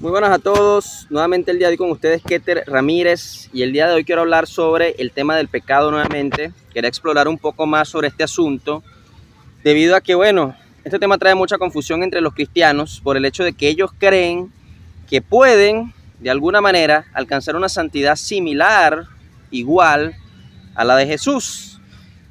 Muy buenas a todos, nuevamente el día de hoy con ustedes Keter Ramírez, y el día de hoy quiero hablar sobre el tema del pecado nuevamente. Quería explorar un poco más sobre este asunto debido a que, bueno, este tema trae mucha confusión entre los cristianos por el hecho de que ellos creen que pueden de alguna manera alcanzar una santidad similar, igual a la de Jesús,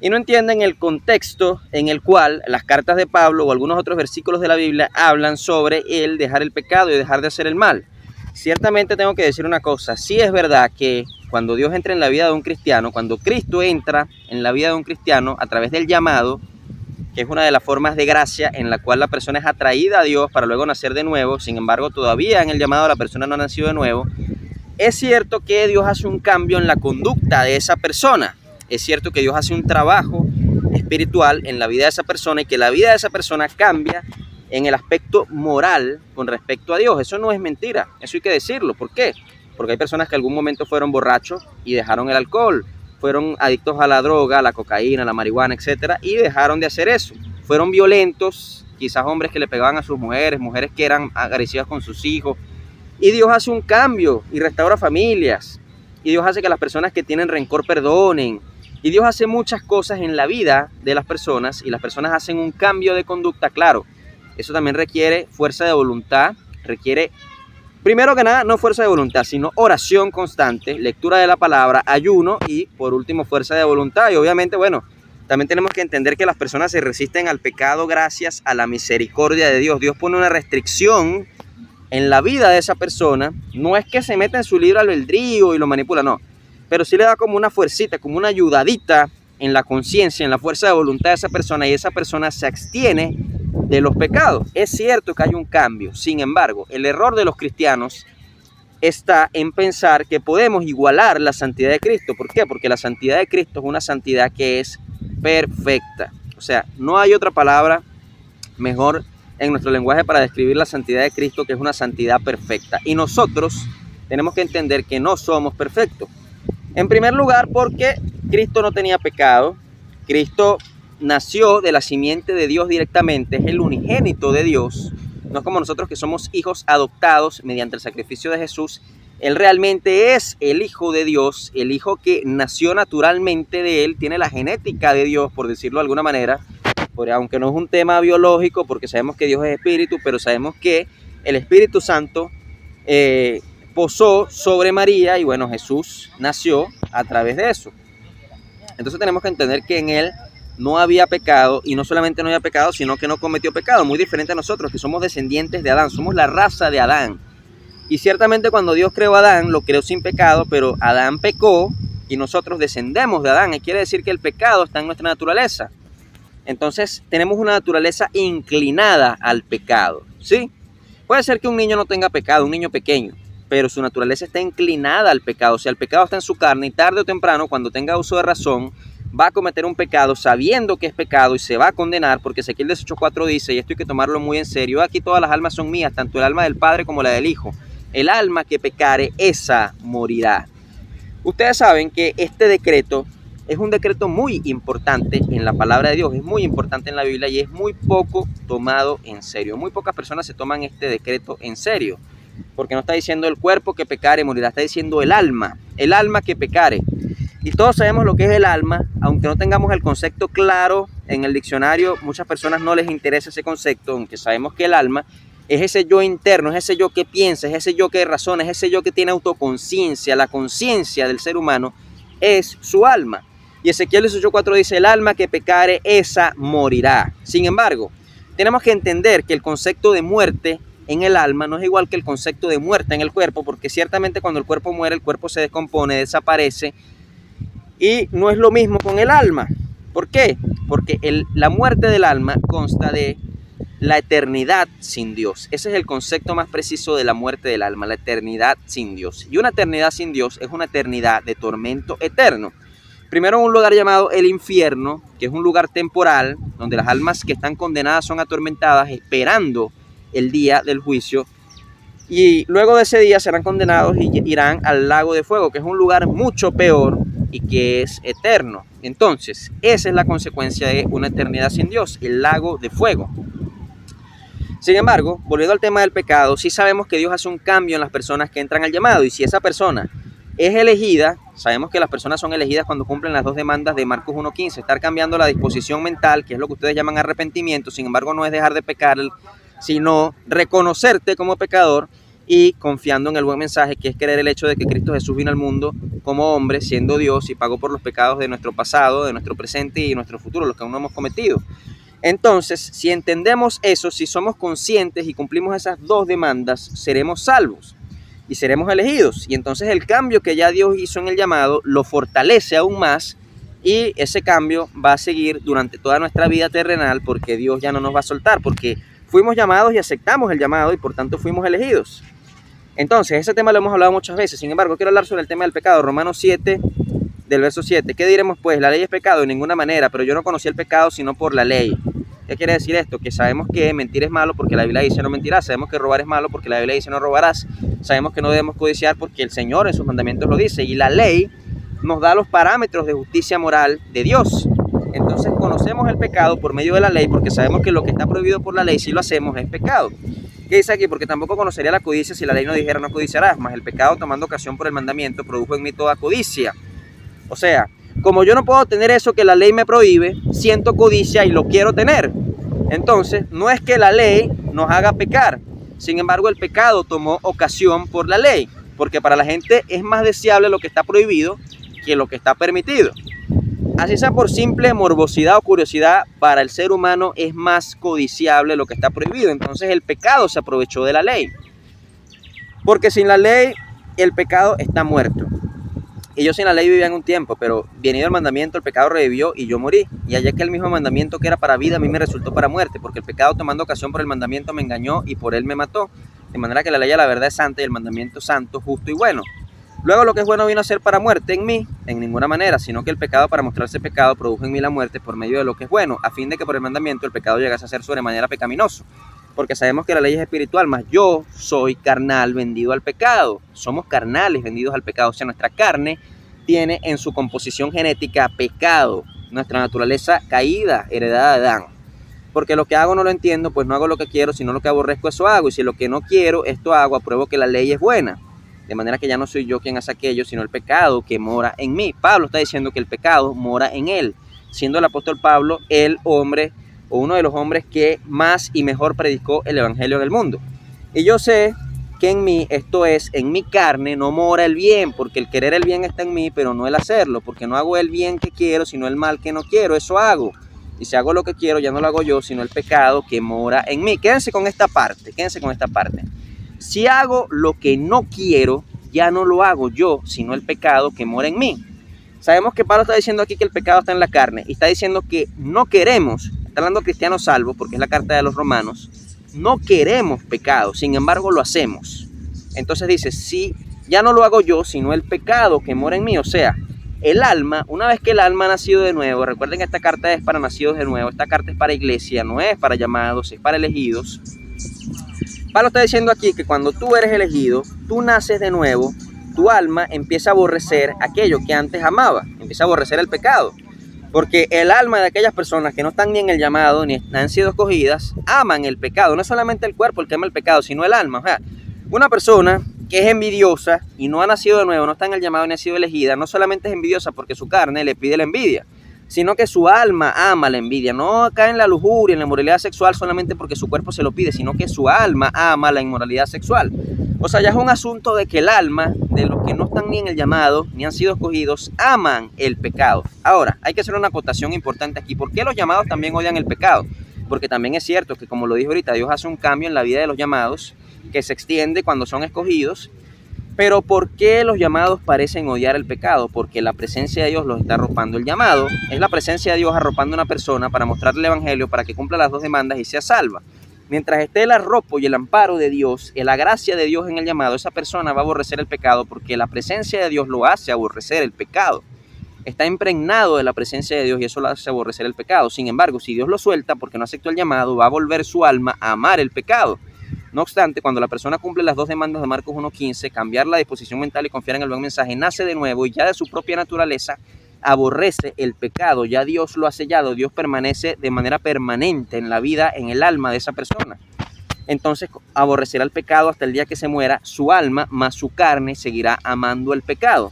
y no entienden el contexto en el cual las cartas de Pablo o algunos otros versículos de la Biblia hablan sobre el dejar el pecado y dejar de hacer el mal. Ciertamente tengo que decir una cosa, sí es verdad que cuando Dios entra en la vida de un cristiano, cuando Cristo entra en la vida de un cristiano a través del llamado, que es una de las formas de gracia en la cual la persona es atraída a Dios para luego nacer de nuevo, sin embargo todavía en el llamado la persona no ha nacido de nuevo, es cierto que Dios hace un cambio en la conducta de esa persona. Es cierto que Dios hace un trabajo espiritual en la vida de esa persona y que la vida de esa persona cambia en el aspecto moral con respecto a Dios. Eso no es mentira, eso hay que decirlo. ¿Por qué? Porque hay personas que en algún momento fueron borrachos y dejaron el alcohol, fueron adictos a la droga, a la cocaína, a la marihuana, etcétera, y dejaron de hacer eso. Fueron violentos, quizás hombres que le pegaban a sus mujeres, mujeres que eran agresivas con sus hijos, y Dios hace un cambio y restaura familias, y Dios hace que las personas que tienen rencor perdonen. Y Dios hace muchas cosas en la vida de las personas y las personas hacen un cambio de conducta, claro. Eso también requiere fuerza de voluntad, requiere, primero que nada, no fuerza de voluntad, sino oración constante, lectura de la palabra, ayuno y, por último, fuerza de voluntad. Y obviamente, bueno, también tenemos que entender que las personas se resisten al pecado gracias a la misericordia de Dios. Dios pone una restricción en la vida de esa persona. No es que se meta en su libre albedrío y lo manipula, no. Pero sí le da como una fuercita, como una ayudadita en la conciencia, en la fuerza de voluntad de esa persona, y esa persona se abstiene de los pecados. Es cierto que hay un cambio, sin embargo, el error de los cristianos está en pensar que podemos igualar la santidad de Cristo. ¿Por qué? Porque la santidad de Cristo es una santidad que es perfecta. O sea, no hay otra palabra mejor en nuestro lenguaje para describir la santidad de Cristo, que es una santidad perfecta. Y nosotros tenemos que entender que no somos perfectos. En primer lugar, porque Cristo no tenía pecado. Cristo nació de la simiente de Dios directamente, es el unigénito de Dios. No es como nosotros que somos hijos adoptados mediante el sacrificio de Jesús. Él realmente es el Hijo de Dios, el Hijo que nació naturalmente de Él, tiene la genética de Dios, por decirlo de alguna manera, aunque no es un tema biológico, porque sabemos que Dios es espíritu, pero sabemos que el Espíritu Santo posó sobre María y bueno, Jesús nació a través de eso. Entonces tenemos que entender que en Él no había pecado, y no solamente no había pecado, sino que no cometió pecado, muy diferente a nosotros que somos descendientes de Adán, somos la raza de Adán. Y ciertamente cuando Dios creó a Adán, lo creó sin pecado, pero Adán pecó y nosotros descendemos de Adán, y quiere decir que el pecado está en nuestra naturaleza. Entonces tenemos una naturaleza inclinada al pecado, ¿sí? Puede ser que un niño no tenga pecado, un niño pequeño, pero su naturaleza está inclinada al pecado. O sea, el pecado está en su carne y tarde o temprano, cuando tenga uso de razón, va a cometer un pecado sabiendo que es pecado y se va a condenar, porque Ezequiel 18:4 dice, y esto hay que tomarlo muy en serio: aquí todas las almas son mías, tanto el alma del Padre como la del Hijo. El alma que pecare, esa morirá. Ustedes saben que este decreto es un decreto muy importante en la palabra de Dios, es muy importante en la Biblia y es muy poco tomado en serio. Muy pocas personas se toman este decreto en serio, porque no está diciendo el cuerpo que pecare morirá, está diciendo el alma que pecare. Y todos sabemos lo que es el alma, aunque no tengamos el concepto claro en el diccionario, muchas personas no les interesa ese concepto, aunque sabemos que el alma es ese yo interno, es ese yo que piensa, es ese yo que razona, es ese yo que tiene autoconciencia. La conciencia del ser humano es su alma. Y Ezequiel 18:4 dice, el alma que pecare, esa morirá. Sin embargo, tenemos que entender que el concepto de muerte en el alma no es igual que el concepto de muerte en el cuerpo, porque ciertamente cuando el cuerpo muere, el cuerpo se descompone, desaparece, y no es lo mismo con el alma. ¿Por qué? Porque la muerte del alma consta de la eternidad sin Dios. Ese es el concepto más preciso de la muerte del alma, la eternidad sin Dios. Y una eternidad sin Dios es una eternidad de tormento eterno. Primero, un lugar llamado el infierno, que es un lugar temporal, donde las almas que están condenadas son atormentadas esperando el día del juicio. Y luego de ese día serán condenados y irán al lago de fuego, que es un lugar mucho peor y que es eterno. Entonces, esa es la consecuencia de una eternidad sin Dios, el lago de fuego. Sin embargo, volviendo al tema del pecado, sí sabemos que Dios hace un cambio en las personas que entran al llamado, y si esa persona es elegida, sabemos que las personas son elegidas cuando cumplen las dos demandas de Marcos 1.15, estar cambiando la disposición mental, que es lo que ustedes llaman arrepentimiento. Sin embargo, no es dejar de pecar, sino reconocerte como pecador y confiando en el buen mensaje, que es creer el hecho de que Cristo Jesús vino al mundo como hombre, siendo Dios, y pagó por los pecados de nuestro pasado, de nuestro presente y de nuestro futuro, los que aún no hemos cometido. Entonces, si entendemos eso, si somos conscientes y cumplimos esas dos demandas, seremos salvos y seremos elegidos. Y entonces el cambio que ya Dios hizo en el llamado lo fortalece aún más, y ese cambio va a seguir durante toda nuestra vida terrenal, porque Dios ya no nos va a soltar, porque fuimos llamados y aceptamos el llamado y por tanto fuimos elegidos. Entonces, ese tema lo hemos hablado muchas veces. Sin embargo, quiero hablar sobre el tema del pecado. Romanos 7, del verso 7. ¿Qué diremos pues? ¿La ley es pecado? En ninguna manera, pero yo no conocí el pecado sino por la ley. ¿Qué quiere decir esto? Que sabemos que mentir es malo porque la Biblia dice no mentirás. Sabemos que robar es malo porque la Biblia dice no robarás. Sabemos que no debemos codiciar porque el Señor en sus mandamientos lo dice. Y la ley nos da los parámetros de justicia moral de Dios. Entonces conocemos el pecado por medio de la ley, porque sabemos que lo que está prohibido por la ley, si lo hacemos, es pecado. ¿Qué dice aquí? Porque tampoco conocería la codicia si la ley no dijera no codiciarás, mas el pecado, tomando ocasión por el mandamiento, produjo en mí toda codicia. O sea, como yo no puedo tener eso que la ley me prohíbe, siento codicia y lo quiero tener. Entonces, no es que la ley nos haga pecar. Sin embargo, el pecado tomó ocasión por la ley, porque para la gente es más deseable lo que está prohibido que lo que está permitido. Así sea por simple morbosidad o curiosidad, para el ser humano es más codiciable lo que está prohibido. Entonces el pecado se aprovechó de la ley. Porque sin la ley el pecado está muerto. Y yo sin la ley vivía en un tiempo, pero venido el mandamiento, el pecado revivió y yo morí. Y allá que el mismo mandamiento que era para vida, a mí me resultó para muerte, porque el pecado, tomando ocasión por el mandamiento, me engañó y por él me mató. De manera que la ley a la verdad es santa y el mandamiento santo, justo y bueno. Luego lo que es bueno vino a ser para muerte en mí, en ninguna manera, sino que el pecado, para mostrarse pecado, produjo en mí la muerte por medio de lo que es bueno, a fin de que por el mandamiento el pecado llegase a ser sobremanera pecaminoso. Porque sabemos que la ley es espiritual, mas yo soy carnal, vendido al pecado. Somos carnales, vendidos al pecado. O sea, nuestra carne tiene en su composición genética pecado, nuestra naturaleza caída, heredada de Adán. Porque lo que hago no lo entiendo, pues no hago lo que quiero, sino lo que aborrezco, eso hago. Y si lo que no quiero, esto hago, apruebo que la ley es buena. De manera que ya no soy yo quien hace aquello, sino el pecado que mora en mí. Pablo está diciendo que el pecado mora en él, siendo el apóstol Pablo el hombre o uno de los hombres que más y mejor predicó el evangelio en el mundo. Y yo sé que en mí, esto es, en mi carne, no mora el bien, porque el querer el bien está en mí, pero no el hacerlo, porque no hago el bien que quiero, sino el mal que no quiero, eso hago. Y si hago lo que quiero, ya no lo hago yo, sino el pecado que mora en mí. Quédense con esta parte, Si hago lo que no quiero, ya no lo hago yo, sino el pecado que mora en mí. Sabemos que Pablo está diciendo aquí que el pecado está en la carne, y está diciendo que no queremos, está hablando de cristianos salvos, porque es la carta de los Romanos, no queremos pecado, sin embargo lo hacemos. Entonces dice, sí, ya no lo hago yo, sino el pecado que mora en mí. O sea, el alma, una vez que el alma ha nacido de nuevo, recuerden que esta carta es para nacidos de nuevo, esta carta es para iglesia, no es para llamados, es para elegidos. Pablo está diciendo aquí que cuando tú eres elegido, tú naces de nuevo, tu alma empieza a aborrecer aquello que antes amaba, empieza a aborrecer el pecado. Porque el alma de aquellas personas que no están ni en el llamado, ni han sido escogidas, aman el pecado. No es solamente el cuerpo el que ama el pecado, sino el alma. O sea, una persona que es envidiosa y no ha nacido de nuevo, no está en el llamado ni ha sido elegida, no solamente es envidiosa porque su carne le pide la envidia, sino que su alma ama la envidia. No cae en la lujuria, en la inmoralidad sexual solamente porque su cuerpo se lo pide, sino que su alma ama la inmoralidad sexual. O sea, ya es un asunto de que el alma de los que no están ni en el llamado, ni han sido escogidos, aman el pecado. Ahora, hay que hacer una acotación importante aquí. ¿Por qué los llamados también odian el pecado? Porque también es cierto que, como lo dije ahorita, Dios hace un cambio en la vida de los llamados que se extiende cuando son escogidos. Pero ¿por qué los llamados parecen odiar el pecado? Porque la presencia de Dios los está arropando. El llamado es la presencia de Dios arropando a una persona para mostrarle el evangelio, para que cumpla las dos demandas y sea salva. Mientras esté el arropo y el amparo de Dios, la gracia de Dios en el llamado, esa persona va a aborrecer el pecado porque la presencia de Dios lo hace aborrecer el pecado. Está impregnado de la presencia de Dios y eso lo hace aborrecer el pecado. Sin embargo, si Dios lo suelta porque no aceptó el llamado, va a volver su alma a amar el pecado. No obstante, cuando la persona cumple las dos demandas de Marcos 1.15, cambiar la disposición mental y confiar en el buen mensaje, nace de nuevo y ya de su propia naturaleza aborrece el pecado. Ya Dios lo ha sellado, Dios permanece de manera permanente en la vida, en el alma de esa persona. entonces aborrecerá el pecado hasta el día que se muera, su alma más su carne seguirá amando el pecado.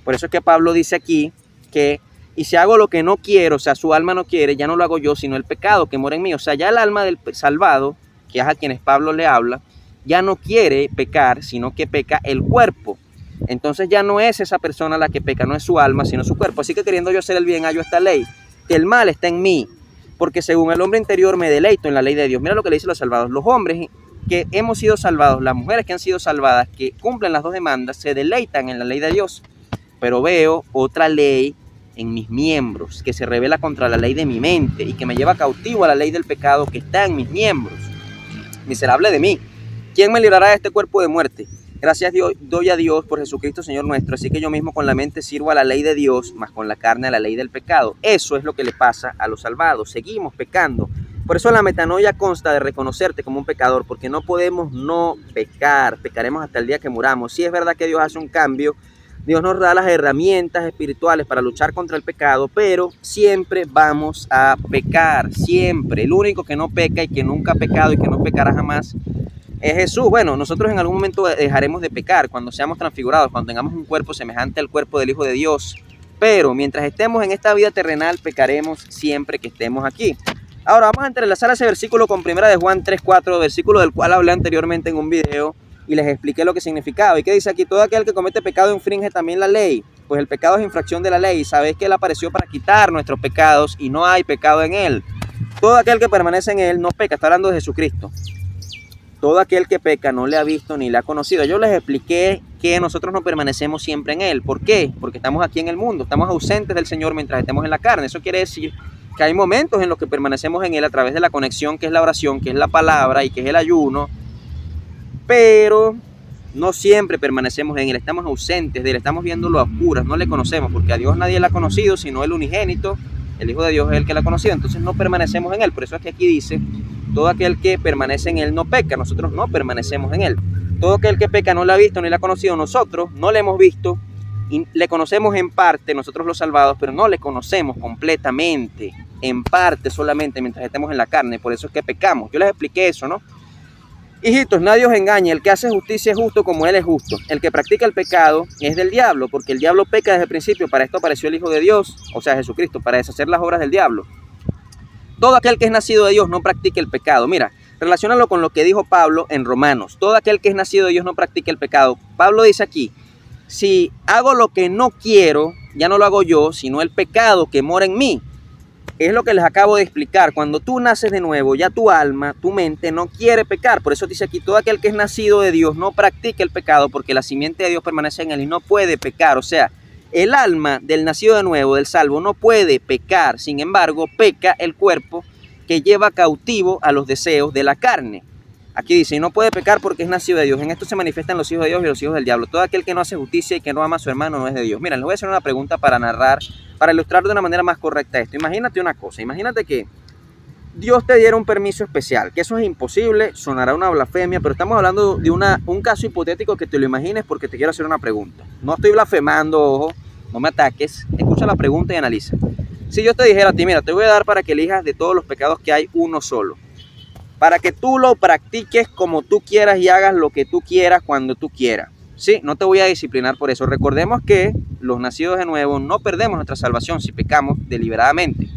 Por eso es que Pablo dice aquí que, y si hago lo que no quiero, o sea, su alma no quiere, ya no lo hago yo, sino el pecado que mora en mí. O sea, ya el alma del salvado, que es a quienes Pablo le habla, ya no quiere pecar, sino que peca el cuerpo. Entonces ya no es esa persona la que peca, no es su alma, sino su cuerpo. Así que queriendo yo hacer el bien, hallo esta ley, que el mal está en mí, porque según el hombre interior me deleito en la ley de Dios. Mira lo que le dicen los salvados. Los hombres que hemos sido salvados, las mujeres que han sido salvadas, que cumplen las dos demandas, se deleitan en la ley de Dios. Pero veo otra ley en mis miembros, que se revela contra la ley de mi mente y que me lleva cautivo a la ley del pecado que está en mis miembros. Miserable de mí, ¿quién me librará de este cuerpo de muerte? Gracias doy a Dios por Jesucristo Señor nuestro, así que yo mismo con la mente sirvo a la ley de Dios, mas con la carne a la ley del pecado. Eso es lo que le pasa a los salvados, seguimos pecando. Por eso la metanoia consta de reconocerte como un pecador, porque no podemos no pecar, pecaremos hasta el día que muramos. Sí es verdad que Dios hace un cambio, Dios nos da las herramientas espirituales para luchar contra el pecado, pero siempre vamos a pecar, siempre. El único que no peca y que nunca ha pecado y que no pecará jamás es Jesús. Bueno, nosotros en algún momento dejaremos de pecar cuando seamos transfigurados, cuando tengamos un cuerpo semejante al cuerpo del Hijo de Dios. Pero mientras estemos en esta vida terrenal, pecaremos siempre que estemos aquí. Ahora vamos a entrelazar ese versículo con 1 de Juan 3:4, versículo del cual hablé anteriormente en un video y les expliqué lo que significaba. ¿Y qué dice aquí? Todo aquel que comete pecado infringe también la ley, pues el pecado es infracción de la ley. Sabéis que Él apareció para quitar nuestros pecados y no hay pecado en Él. Todo aquel que permanece en Él no peca. Está hablando de Jesucristo. Todo aquel que peca no le ha visto ni le ha conocido. Yo les expliqué que nosotros no permanecemos siempre en Él. ¿Por qué? Porque estamos aquí en el mundo. Estamos ausentes del Señor mientras estemos en la carne. Eso quiere decir que hay momentos en los que permanecemos en Él a través de la conexión, que es la oración, que es la palabra y que es el ayuno. Pero no siempre permanecemos en Él. Estamos ausentes de Él. Estamos viéndolo a oscuras. No le conocemos porque a Dios nadie le ha conocido, sino el unigénito. El Hijo de Dios es el que le ha conocido. Entonces no permanecemos en Él. Por eso es que aquí dice: todo aquel que permanece en Él no peca. Nosotros no permanecemos en Él. Todo aquel que peca no le ha visto ni le ha conocido. Nosotros no le hemos visto y le conocemos en parte, nosotros los salvados, pero no le conocemos completamente, en parte solamente mientras estemos en la carne. Por eso es que pecamos. Yo les expliqué eso, ¿no? Hijitos, nadie os engañe. El que hace justicia es justo como Él es justo. El que practica el pecado es del diablo, porque el diablo peca desde el principio. Para esto apareció el Hijo de Dios, o sea, Jesucristo, para deshacer las obras del diablo. Todo aquel que es nacido de Dios no practica el pecado. Mira, relaciónalo con lo que dijo Pablo en Romanos. Todo aquel que es nacido de Dios no practica el pecado. Pablo dice aquí: si hago lo que no quiero, ya no lo hago yo, sino el pecado que mora en mí. Es lo que les acabo de explicar. Cuando tú naces de nuevo, ya tu alma, tu mente no quiere pecar. Por eso dice aquí: todo aquel que es nacido de Dios no practica el pecado, porque la simiente de Dios permanece en él y no puede pecar. O sea, el alma del nacido de nuevo, del salvo, no puede pecar. Sin embargo, peca el cuerpo que lleva cautivo a los deseos de la carne. Aquí dice: y no puede pecar porque es nacido de Dios. En esto se manifiestan los hijos de Dios y los hijos del diablo. Todo aquel que no hace justicia y que no ama a su hermano no es de Dios. Miren, les voy a hacer una pregunta para narrar, para ilustrar de una manera más correcta esto. Imagínate una cosa, imagínate que Dios te diera un permiso especial, que eso es imposible, sonará una blasfemia, pero estamos hablando de un caso hipotético, que te lo imagines, porque te quiero hacer una pregunta. No estoy blasfemando, ojo, no me ataques, escucha la pregunta y analiza. Si yo te dijera a ti: mira, te voy a dar para que elijas de todos los pecados que hay uno solo, para que tú lo practiques como tú quieras y hagas lo que tú quieras cuando tú quieras. Sí, no te voy a disciplinar por eso. Recordemos que los nacidos de nuevo no perdemos nuestra salvación si pecamos deliberadamente.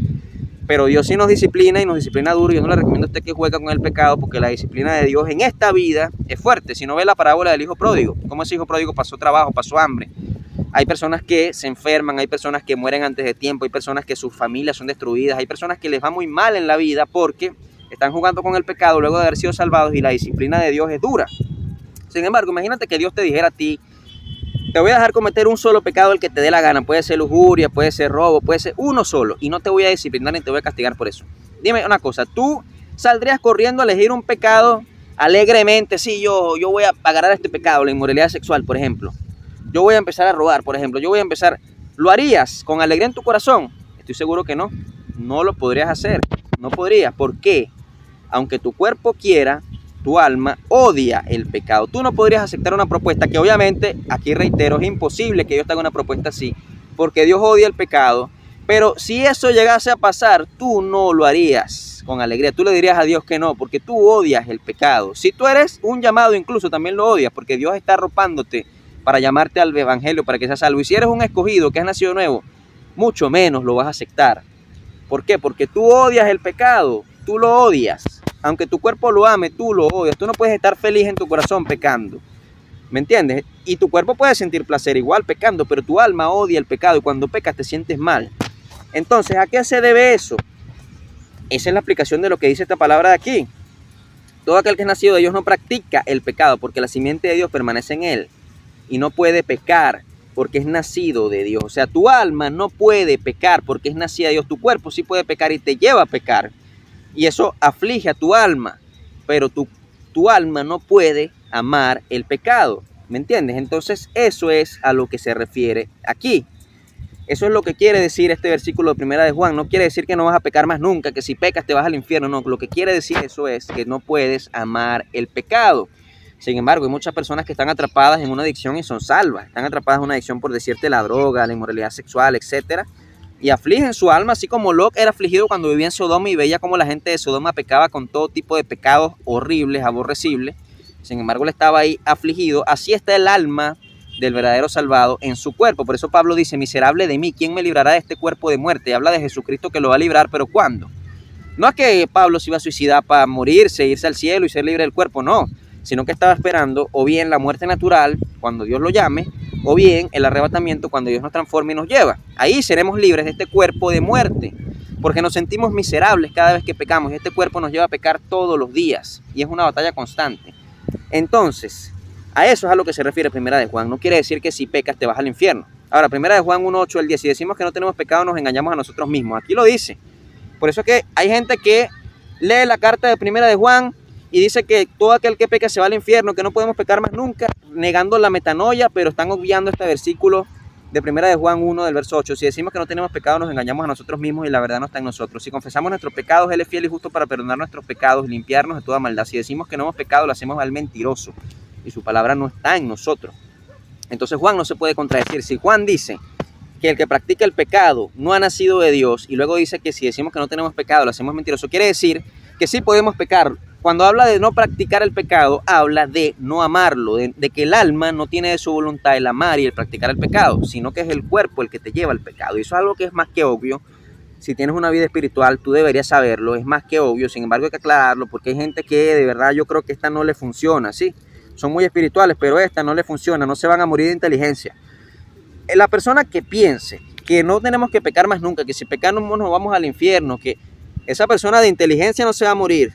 Pero Dios sí nos disciplina y nos disciplina duro. Yo no le recomiendo a usted que juegue con el pecado, porque la disciplina de Dios en esta vida es fuerte. Si no ve la parábola del hijo pródigo, cómo ese hijo pródigo pasó trabajo, pasó hambre. Hay personas que se enferman, hay personas que mueren antes de tiempo, hay personas que sus familias son destruidas, hay personas que les va muy mal en la vida porque están jugando con el pecado luego de haber sido salvados, y la disciplina de Dios es dura. Sin embargo, imagínate que Dios te dijera a ti: te voy a dejar cometer un solo pecado, el que te dé la gana. Puede ser lujuria, puede ser robo, puede ser uno solo, y no te voy a disciplinar ni te voy a castigar por eso. Dime una cosa, ¿tú saldrías corriendo a elegir un pecado alegremente? Sí, yo voy a agarrar este pecado, la inmoralidad sexual, por ejemplo. Yo voy a empezar a robar, por ejemplo. ¿Lo harías con alegría en tu corazón? Estoy seguro que no. No lo podrías hacer. No podrías. ¿Por qué? Aunque tu cuerpo quiera, tu alma odia el pecado. Tú no podrías aceptar una propuesta que, obviamente, aquí reitero, es imposible que Dios te haga una propuesta así, porque Dios odia el pecado. Pero si eso llegase a pasar, tú no lo harías con alegría. Tú le dirías a Dios que no, porque tú odias el pecado. Si tú eres un llamado, incluso también lo odias, porque Dios está arropándote para llamarte al evangelio, para que seas salvo. Y si eres un escogido que has nacido nuevo, mucho menos lo vas a aceptar. ¿Por qué? Porque tú odias el pecado, tú lo odias. Aunque tu cuerpo lo ame, tú lo odias. Tú no puedes estar feliz en tu corazón pecando. ¿Me entiendes? Y tu cuerpo puede sentir placer igual pecando, pero tu alma odia el pecado y cuando pecas te sientes mal. Entonces, ¿a qué se debe eso? Esa es la aplicación de lo que dice esta palabra de aquí. Todo aquel que es nacido de Dios no practica el pecado porque la simiente de Dios permanece en él y no puede pecar porque es nacido de Dios. O sea, tu alma no puede pecar porque es nacida de Dios. Tu cuerpo sí puede pecar y te lleva a pecar. Y eso aflige a tu alma, pero tu alma no puede amar el pecado. ¿Me entiendes? Entonces, eso es a lo que se refiere aquí. Eso es lo que quiere decir este versículo de Primera de Juan. No quiere decir que no vas a pecar más nunca, que si pecas te vas al infierno. No, lo que quiere decir eso es que no puedes amar el pecado. Sin embargo, hay muchas personas que están atrapadas en una adicción y son salvas. Están atrapadas en una adicción por decirte la droga, la inmoralidad sexual, etcétera. Y afligen su alma, así como Lot era afligido cuando vivía en Sodoma y veía cómo la gente de Sodoma pecaba con todo tipo de pecados horribles, aborrecibles. Sin embargo, él estaba ahí afligido. Así está el alma del verdadero salvado en su cuerpo. Por eso Pablo dice, miserable de mí, ¿quién me librará de este cuerpo de muerte? Y habla de Jesucristo que lo va a librar, pero ¿cuándo? No es que Pablo se iba a suicidar para morirse, irse al cielo y ser libre del cuerpo, no. Sino que estaba esperando o bien la muerte natural, cuando Dios lo llame, o bien el arrebatamiento, cuando Dios nos transforme y nos lleva. Ahí seremos libres de este cuerpo de muerte, porque nos sentimos miserables cada vez que pecamos. Y este cuerpo nos lleva a pecar todos los días, y es una batalla constante. Entonces, a eso es a lo que se refiere Primera de Juan. No quiere decir que si pecas te vas al infierno. Ahora, Primera de Juan 1:8 al 10, si decimos que no tenemos pecado, nos engañamos a nosotros mismos. Aquí lo dice. Por eso es que hay gente que lee la carta de Primera de Juan y dice que todo aquel que peca se va al infierno, que no podemos pecar más nunca, negando la metanoia, pero están obviando este versículo de Primera de Juan 1 del verso 8. Si decimos que no tenemos pecado, nos engañamos a nosotros mismos y la verdad no está en nosotros. Si confesamos nuestros pecados, Él es fiel y justo para perdonar nuestros pecados y limpiarnos de toda maldad. Si decimos que no hemos pecado, lo hacemos al mentiroso y su palabra no está en nosotros. Entonces Juan no se puede contradecir. Si Juan dice que el que practica el pecado no ha nacido de Dios y luego dice que si decimos que no tenemos pecado, lo hacemos mentiroso, quiere decir que sí podemos pecar. Cuando habla de no practicar el pecado, habla de no amarlo, de que el alma no tiene de su voluntad el amar y el practicar el pecado, sino que es el cuerpo el que te lleva al pecado. Y eso es algo que es más que obvio. Si tienes una vida espiritual, tú deberías saberlo, es más que obvio. Sin embargo, hay que aclararlo porque hay gente que de verdad yo creo que esta no le funciona, ¿sí? Son muy espirituales, pero esta no le funciona, no se van a morir de inteligencia. La persona que piense que no tenemos que pecar más nunca, que si pecamos nos vamos al infierno, que esa persona de inteligencia no se va a morir.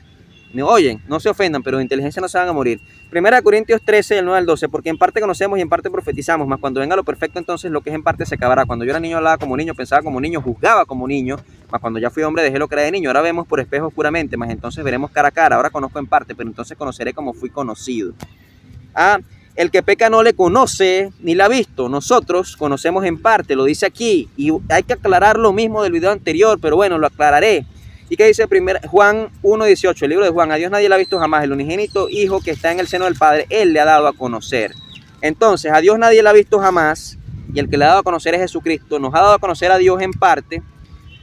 ¿Me oyen? No se ofendan, pero de inteligencia no se van a morir. Primera de Corintios 13, del 9 al 12, porque en parte conocemos y en parte profetizamos, mas cuando venga lo perfecto, entonces lo que es en parte se acabará. Cuando yo era niño hablaba como niño, pensaba como niño, juzgaba como niño, mas cuando ya fui hombre dejé lo que era de niño. Ahora vemos por espejo oscuramente, mas entonces veremos cara a cara. Ahora conozco en parte, pero entonces conoceré como fui conocido. El que peca no le conoce ni la ha visto. Nosotros conocemos en parte, lo dice aquí. Y hay que aclarar lo mismo del video anterior, pero bueno, lo aclararé. ¿Y qué dice Juan 1:18? El libro de Juan. A Dios nadie le ha visto jamás. El unigénito Hijo que está en el seno del Padre, Él le ha dado a conocer. Entonces, a Dios nadie le ha visto jamás. Y el que le ha dado a conocer es Jesucristo. Nos ha dado a conocer a Dios en parte.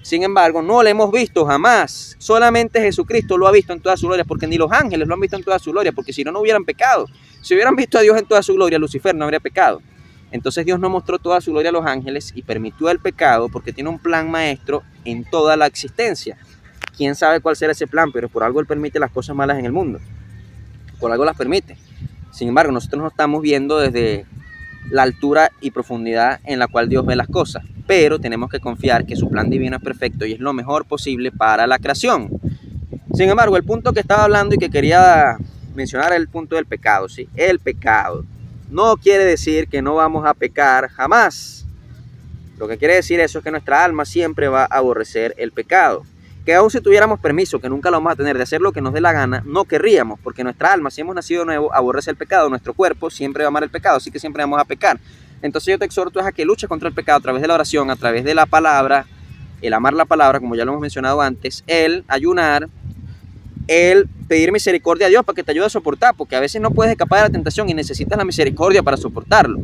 Sin embargo, no le hemos visto jamás. Solamente Jesucristo lo ha visto en toda su gloria. Porque ni los ángeles lo han visto en toda su gloria. Porque si no, no hubieran pecado. Si hubieran visto a Dios en toda su gloria, Lucifer no habría pecado. Entonces Dios no mostró toda su gloria a los ángeles y permitió el pecado porque tiene un plan maestro en toda la existencia. Quién sabe cuál será ese plan, pero por algo Él permite las cosas malas en el mundo. Por algo las permite. Sin embargo, nosotros nos estamos viendo desde la altura y profundidad en la cual Dios ve las cosas. Pero tenemos que confiar que su plan divino es perfecto y es lo mejor posible para la creación. Sin embargo, el punto que estaba hablando y que quería mencionar es el punto del pecado, ¿sí? El pecado. No quiere decir que no vamos a pecar jamás. Lo que quiere decir eso es que nuestra alma siempre va a aborrecer el pecado. Que aún si tuviéramos permiso, que nunca lo vamos a tener, de hacer lo que nos dé la gana, no querríamos, porque nuestra alma, si hemos nacido de nuevo, aborrece el pecado. Nuestro cuerpo siempre va a amar el pecado, así que siempre vamos a pecar. Entonces yo te exhorto a que luches contra el pecado a través de la oración, a través de la palabra, el amar la palabra, como ya lo hemos mencionado antes, el ayunar, el pedir misericordia a Dios para que te ayude a soportar, porque a veces no puedes escapar de la tentación y necesitas la misericordia para soportarlo.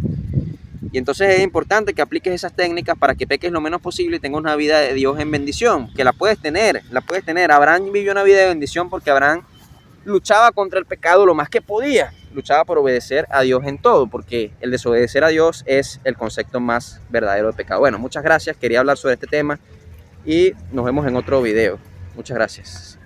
Y entonces es importante que apliques esas técnicas para que peques lo menos posible y tengas una vida de Dios en bendición, que la puedes tener, la puedes tener. Abraham vivió una vida de bendición porque Abraham luchaba contra el pecado lo más que podía, luchaba por obedecer a Dios en todo, porque el desobedecer a Dios es el concepto más verdadero de pecado. Bueno, muchas gracias, quería hablar sobre este tema y nos vemos en otro video. Muchas gracias.